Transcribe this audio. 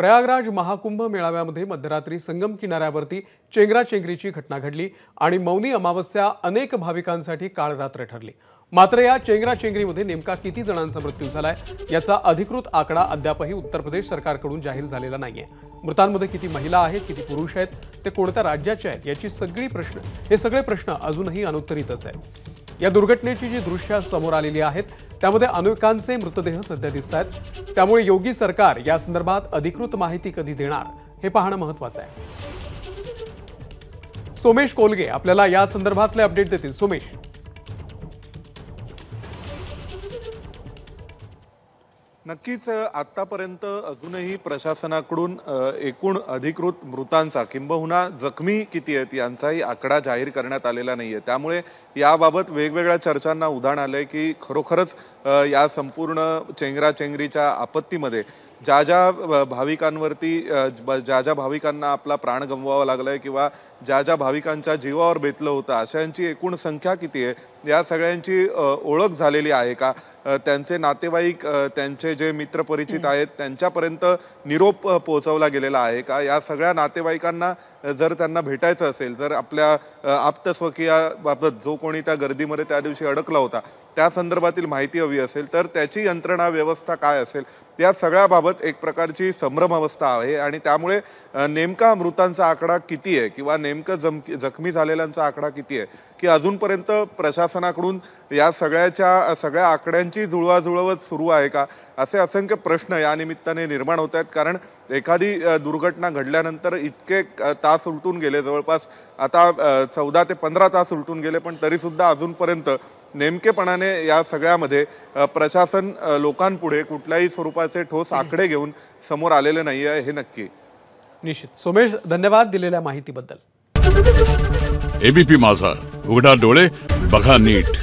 प्रयागराज महाकुंभ मेळाव्यामध्ये मध्यरात्री संगम किनाऱ्यावरती चेंगराचेंगरीची घटना घडली आणि मौनी अमावस्या अनेक भाविकांसाठी काळ रात्र ठरली। मात्र या चेंगराचेंगरीमध्ये नेमका किती जणांचा मृत्यू झालाय याचा अधिकृत आकडा अद्यापही उत्तर प्रदेश सरकारकडून जाहीर झालेला नाहीये। मृतांमध्ये किती महिला आहेत, किती पुरुष आहेत, ते कोणत्या राज्याचे आहेत याची हे सगळे प्रश्न अजूनही अनुत्तरितच आहेत। या दुर्घटनेची जी दृश्य समोर आलेली आहेत त्यामध्ये अनेकांचे मृतदेह सध्या दिसतात। त्यामुळे योगी सरकार या संदर्भात अधिकृत माहिती कधी देणार हे पाहणं महत्त्वाचं आहे। सोमेश कोलगे आपल्याला या संदर्भातले अपडेट देतील। सोमेश, नक्कीच आतापर्यंत अजूनही प्रशासनाकडून एकूण अधिकृत मृतांचा किंबहुना जखमी किती आहेत यांचाही आकडा जाहीर करण्यात आलेला नाहीये। त्यामुळे याबाबत वेगवेगळ्या चर्चांना उधाण आलंय की खरोखरच या संपूर्ण चेंगराचेंगरीच्या आपत्तीमध्ये ज्या भाविकांना आपला प्राण गमवावा लागलाय किंवा ज्या भाविकांच्या जीवावर बेतलं होतं अशांची एकूण संख्या किती आहे या सगळ्यांची ओळख झालेली आहे का, त्यांचे नातेवाईक त्यांचे जे मित्र परिचित आहेत त्यांच्यापर्यंत निरोप पोहोचवला गेलेला आहे का, या सगळ्या नातेवाईकांना जर त्यांना भेटायचं असेल, जर आपल्या आप्तस्वकीयाबाबत जो कोणी त्या गर्दीमध्ये त्या दिवशी अडकला होता त्या संदर्भातील माहिती हवी असेल तर त्याची यंत्रणा व्यवस्था काय असेल या सगळ्याबाबत एक प्रकारची संभ्रम अवस्था आहे। आणि त्यामुळे नेमका मृतांचा आकडा किती आहे किंवा नेमकं जखमी झालेल्यांचा आकडा किती आहे की अजूनपर्यंत प्रशासनाकडून या सगळ्या आकड्यांची जुळवाजुळवच सुरू आहे का, असे असंख्य प्रश्न या निमित्ताने निर्माण होत आहेत। कारण एखादी दुर्घटना घडल्यानंतर इतके तास उलटून गेले, जवळपास आता 14 ते 15 तास उलटून गेले, पण तरीसुद्धा अजूनपर्यंत नेमकेपणाने या सगळ्यामध्ये प्रशासन लोकांपुढे कुठल्याही स्वरूपाचे ठोस आकडे घेऊन समोर आलेले नाही आहे हे नक्की। निश्चित सोमेश, धन्यवाद दिलेल्या माहितीबद्दल। एबीपी माझा, उघडा डोळे बघा नीट।